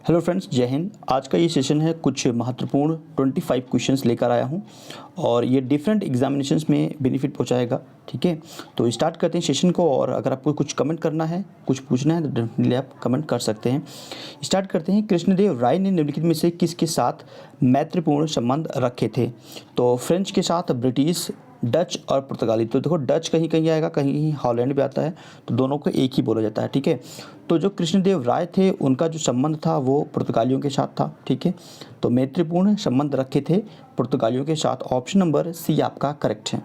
Hello friends, जय हिंद। आज का ये सेशन है कुछ महत्वपूर्ण 25 क्वेश्चंस लेकर आया हूँ और ये डिफरेंट एग्जामिनेशंस में बेनिफिट पहुँचाएगा। ठीक है, तो स्टार्ट करते हैं सेशन को। और अगर आपको कुछ कमेंट करना है, कुछ पूछना है तो डेफिनेटली आप कमेंट कर सकते हैं। स्टार्ट करते हैं। कृष्णदेव राय ने निम्नलिखित में से किसके साथ मैत्रीपूर्ण संबंध रखे थे? तो फ्रेंच के साथ, ब्रिटिश, डच और पुर्तगाली। तो देखो, डच कहीं कहीं आएगा, कहीं कहीं हॉलैंड भी आता है, तो दोनों को एक ही बोला जाता है। ठीक है, तो जो कृष्णदेव राय थे उनका जो संबंध था वो पुर्तगालियों के साथ था। ठीक है, तो मैत्रीपूर्ण संबंध रखे थे पुर्तगालियों के साथ। ऑप्शन नंबर सी आपका करेक्ट है।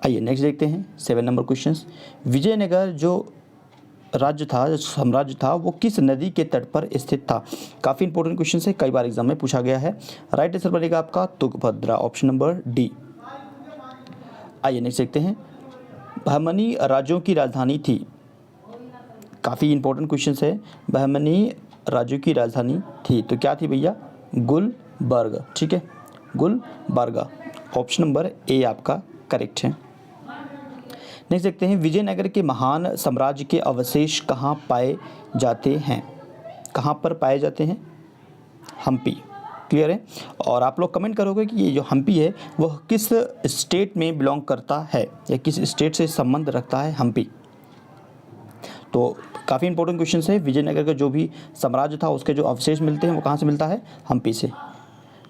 आइए नेक्स्ट देखते हैं 7 नंबर क्वेश्चन। विजयनगर जो राज्य था, जो साम्राज्य था, वो किस नदी के तट पर स्थित था? काफ़ी इंपॉर्टेंट क्वेश्चन है, कई बार एग्जाम में पूछा गया है। राइट आंसर बनेगा आपका तुंगभद्रा, ऑप्शन नंबर डी। आइए नेक्स्ट देखते हैं। बहमनी राज्यों की राजधानी थी। काफ़ी इंपॉर्टेंट क्वेश्चन है। बहमनी राज्यों की राजधानी थी तो क्या थी भैया? गुलबर्ग। ठीक है, गुलबर्गा, ऑप्शन नंबर ए आपका करेक्ट है। नेक्स्ट देखते हैं। विजयनगर के महान साम्राज्य के अवशेष कहाँ पाए जाते हैं? कहाँ पर पाए जाते हैं? हम्पी। क्लियर है? और आप लोग कमेंट करोगे कि ये जो हम्पी है वह किस स्टेट में बिलोंग करता है या किस स्टेट से संबंध रखता है हम्पी। तो काफ़ी इंपॉर्टेंट क्वेश्चन है। विजयनगर का जो भी साम्राज्य था उसके जो अवशेष मिलते हैं वो कहाँ से मिलता है? हम्पी से।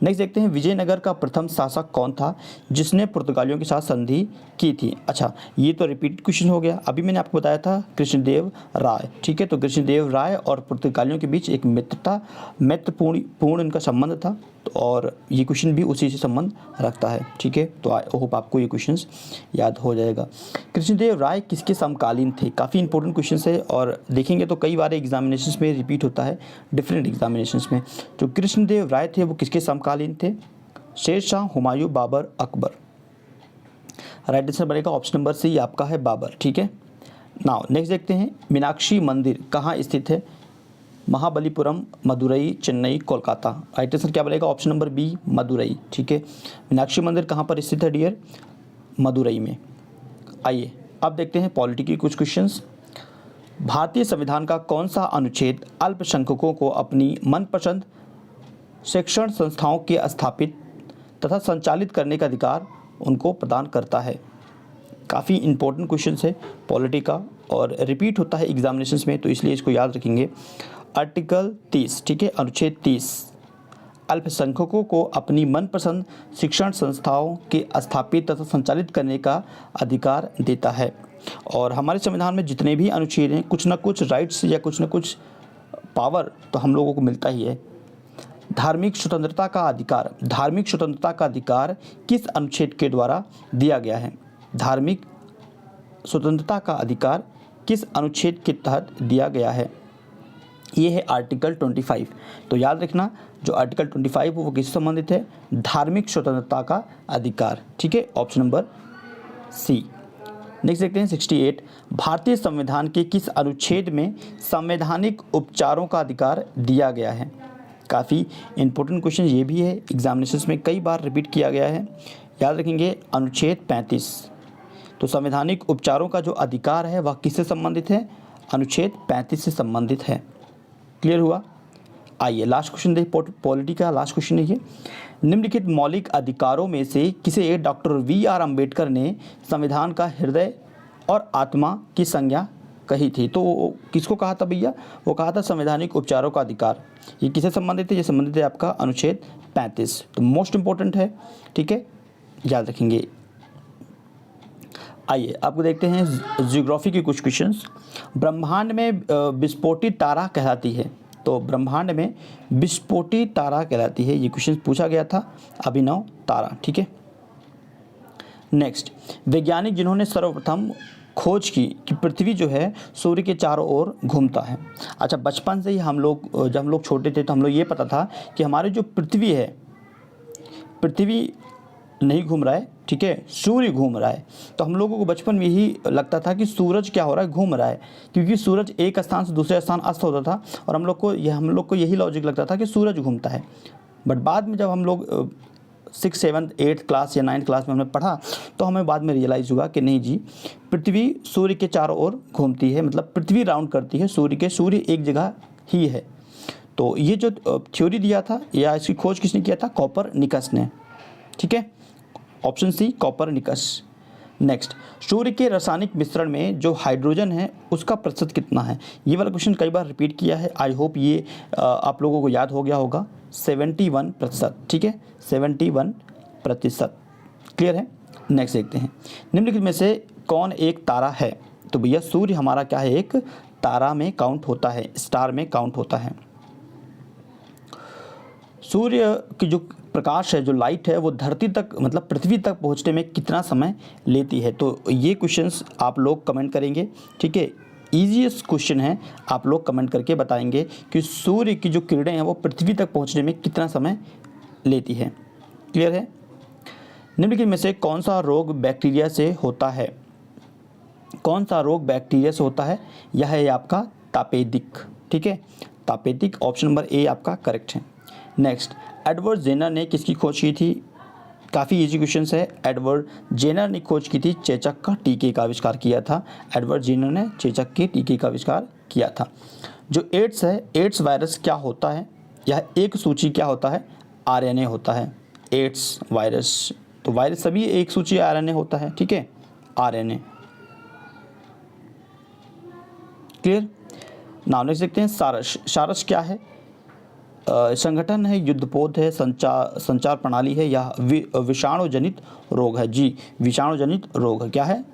नेक्स्ट देखते हैं। विजयनगर का प्रथम शासक कौन था जिसने पुर्तगालियों के साथ संधि की थी? अच्छा, ये तो रिपीट क्वेश्चन हो गया। अभी मैंने आपको बताया था कृष्णदेव राय। ठीक है, तो कृष्णदेव राय और पुर्तगालियों के बीच एक मैत्रीपूर्ण इनका संबंध था, और ये क्वेश्चन भी उसी से संबंध रखता है। ठीक है, तो आई होप आपको ये क्वेश्चन याद हो जाएगा। कृष्णदेव राय किसके समकालीन थे? काफ़ी इंपॉर्टेंट क्वेश्चन है और देखेंगे तो कई बार एग्जामिनेशंस में रिपीट होता है, डिफरेंट एग्जामिनेशंस में। जो कृष्णदेव राय थे वो किसके समकालीन थे? शेरशाह, हुमायूं, बाबर, अकबर। राइट आंसर बनेगा ऑप्शन नंबर सी आपका है बाबर। ठीक है, नाउ नेक्स्ट देखते हैं। मीनाक्षी मंदिर कहाँ स्थित है? महाबलीपुरम, मदुरई, चेन्नई, कोलकाता। राइट आंसर क्या बनेगा? Option number B Madurai. ठीक है, मीनाक्षी मंदिर कहाँ पर स्थित है डियर? मदुरई में। आइए अब देखते हैं पॉलिटी की कुछ क्वेश्चंस। भारतीय संविधान का कौन सा अनुच्छेद अल्पसंख्यकों को अपनी मनपसंद शिक्षण संस्थाओं के स्थापित तथा संचालित करने का अधिकार उनको प्रदान करता है? काफ़ी इंपॉर्टेंट क्वेश्चन है पॉलिटी का और रिपीट होता है एग्जामिनेशंस में, तो इसलिए इसको याद रखेंगे। आर्टिकल 30, ठीक है, अनुच्छेद 30 अल्पसंख्यकों को अपनी मनपसंद शिक्षण संस्थाओं के स्थापित तथा संचालित करने का अधिकार देता है। और हमारे संविधान में जितने भी अनुच्छेद हैं, कुछ ना कुछ राइट्स या कुछ ना कुछ पावर तो हम लोगों को मिलता ही है। धार्मिक स्वतंत्रता का अधिकार, धार्मिक स्वतंत्रता का अधिकार किस अनुच्छेद के द्वारा दिया गया है? धार्मिक स्वतंत्रता का अधिकार किस अनुच्छेद के तहत दिया गया है? ये है आर्टिकल 25। तो याद रखना, जो आर्टिकल 25 वो किससे संबंधित है? धार्मिक स्वतंत्रता का अधिकार। ठीक है, ऑप्शन नंबर सी। नेक्स्ट देखते हैं 68। भारतीय संविधान के किस अनुच्छेद में संवैधानिक उपचारों का अधिकार दिया गया है? काफ़ी इंपॉर्टेंट क्वेश्चन ये भी है, एग्जामिनेशंस में कई बार रिपीट किया गया है। याद रखेंगे अनुच्छेद 35। तो संवैधानिक उपचारों का जो अधिकार है वह किससे संबंधित है? अनुच्छेद 35 से संबंधित है। क्लियर हुआ? आइए लास्ट क्वेश्चन देखिए, पॉलिटी का लास्ट क्वेश्चन है ये। निम्नलिखित मौलिक अधिकारों में से किसे डॉक्टर वी.आर. अम्बेडकर ने संविधान का हृदय और आत्मा की संज्ञा कही थी? तो किसको कहा था भैया? वो कहा था संवैधानिक उपचारों का अधिकार। ये किससे संबंधित है? ये संबंधित है आपका अनुच्छेद 35। तो मोस्ट इंपॉर्टेंट है, ठीक है, याद रखेंगे। आइए आपको देखते हैं ज्योग्राफी के कुछ क्वेश्चंस। ब्रह्मांड में विस्फोटित तारा कहलाती है? तो ब्रह्मांड में विस्फोटित तारा कहलाती है, ये क्वेश्चन पूछा गया था। अभिनव तारा। ठीक है, नेक्स्ट, वैज्ञानिक जिन्होंने सर्वप्रथम खोज की कि पृथ्वी जो है सूर्य के चारों ओर घूमता है। अच्छा, बचपन से ही हम लोग, जब हम लोग छोटे थे तो हम लोग ये पता था कि हमारी जो पृथ्वी है, पृथ्वी नहीं घूम रहा है, ठीक है, सूर्य घूम रहा है। तो हम लोगों को बचपन में यही लगता था कि सूरज क्या हो रहा है? घूम रहा है, क्योंकि सूरज एक स्थान से दूसरे स्थान अस्त होता था और हम लोग को यही लॉजिक लगता था कि सूरज घूमता है। बट बाद में जब हम लोग 6th 7th 8th क्लास या 9th क्लास में हमने पढ़ा तो हमें बाद में रियलाइज़ हुआ कि नहीं जी, पृथ्वी सूर्य के चारों ओर घूमती है, मतलब पृथ्वी राउंड करती है सूर्य के, सूर्य एक जगह ही है। तो ये जो थ्योरी दिया था या इसकी खोज किसने किया था, कोपरनिकस ने, ठीक है, ऑप्शन सी कोपरनिकस। नेक्स्ट, सूर्य के रासायनिक मिश्रण में जो हाइड्रोजन है उसका प्रतिशत कितना है। ये वाला क्वेश्चन कई बार रिपीट किया है, आई होप ये आप लोगों को याद हो गया होगा। 71%, ठीक है, 71%, क्लियर है। नेक्स्ट देखते हैं, निम्नलिखित में से कौन एक तारा है। तो भैया सूर्य हमारा क्या है, एक तारा में काउंट होता है, स्टार में काउंट होता है। सूर्य की जो प्रकाश है, जो लाइट है, वो धरती तक मतलब पृथ्वी तक पहुंचने में कितना समय लेती है। तो ये क्वेश्चंस आप लोग कमेंट करेंगे, ठीक है, ईजीएस्ट क्वेश्चन है, आप लोग कमेंट करके बताएंगे कि सूर्य की जो किरणें हैं वो पृथ्वी तक पहुंचने में कितना समय लेती है। क्लियर है। निम्नलिखित में से कौन सा रोग बैक्टीरिया से होता है। कौन सा रोग बैक्टीरिया से होता है, यह है आपका तापेदिक, ठीक है, तापेदिक, ऑप्शन नंबर ए आपका करेक्ट है। नेक्स्ट, एडवर्ड जेनर ने किसकी खोज की थी। काफ़ी इजी क्वेश्चन है। एडवर्ड जेनर ने खोज की थी चेचक का टीके का आविष्कार किया था। एडवर्ड जेनर ने चेचक के टीके का आविष्कार किया था। जो एड्स है, एड्स वायरस क्या होता है, यह एक सूची क्या होता है, आरएनए होता है। एड्स वायरस, तो वायरस सभी एक सूची आरएनए होता है, ठीक है, आरएनए, क्लियर। नाम लिख सकते हैं सारस। सारस क्या है, संगठन है, युद्धपोत है, संचार प्रणाली है, या विषाणु जनित रोग है। जी, विषाणु जनित रोग है, क्या है,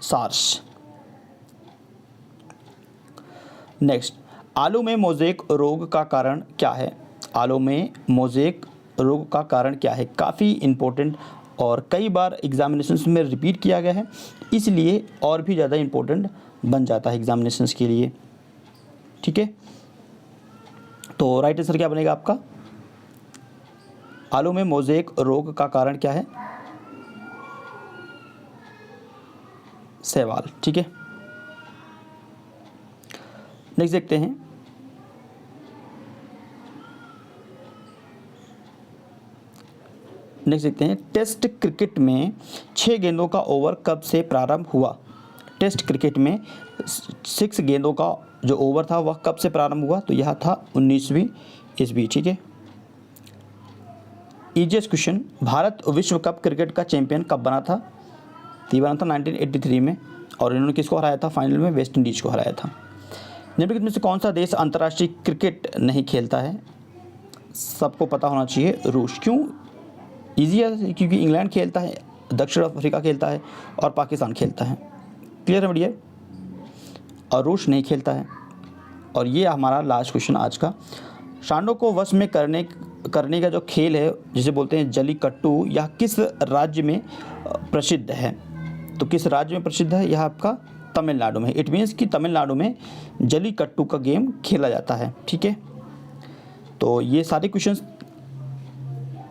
सार्स। नेक्स्ट, आलू में मोज़ेक रोग का कारण क्या है। आलू में मोज़ेक रोग का कारण क्या है, काफ़ी इम्पोर्टेंट और कई बार एग्जामिनेशंस में रिपीट किया गया है, इसलिए और भी ज़्यादा इम्पोर्टेंट बन जाता है एग्जामिनेशंस के लिए, ठीक है। तो राइट आंसर क्या बनेगा आपका, आलू में मोज़ेक रोग का कारण क्या है, शैवाल, ठीक है। नेक्स्ट देखते हैं, टेस्ट क्रिकेट में 6 गेंदों का ओवर कब से प्रारंभ हुआ। टेस्ट क्रिकेट में 6 गेंदों का जो ओवर था वह कब से प्रारंभ हुआ, तो यह था 19वीं ईस्वी, ठीक है। ईजीएस्ट क्वेश्चन, भारत विश्व कप क्रिकेट का चैंपियन कब बना था। तो बना था 1983 में, और इन्होंने किसको हराया था फाइनल में, वेस्ट इंडीज को हराया था। निम्नलिखित में से कौन सा देश अंतर्राष्ट्रीय क्रिकेट नहीं खेलता है। सबको पता होना चाहिए, रूस। क्यों ईजी है, क्योंकि इंग्लैंड खेलता है, दक्षिण अफ्रीका खेलता है और पाकिस्तान खेलता है, क्लियर है बढ़िया, और रूस नहीं खेलता है। और ये हमारा लास्ट क्वेश्चन आज का, सांडों को वश में करने का जो खेल है जिसे बोलते हैं जलीकट्टू, यह किस राज्य में प्रसिद्ध है। तो किस राज्य में प्रसिद्ध है, यह आपका तमिलनाडु में। इट मीन्स कि तमिलनाडु में जलीकट्टू का गेम खेला जाता है, ठीक है। तो ये सारे क्वेश्चंस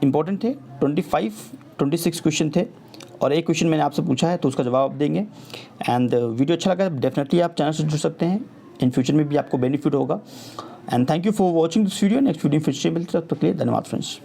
इंपॉर्टेंट थे, 26 क्वेश्चन थे, और एक क्वेश्चन मैंने आपसे पूछा है तो उसका जवाब देंगे। एंड वीडियो अच्छा लगा डेफिनेटली आप चैनल से जुड़ सकते हैं, इन फ्यूचर में भी आपको बेनिफिट होगा। And thank you for watching this video. Next video फिर से मिलते हैं, तब तक के लिए धन्यवाद फ्रेंड्स।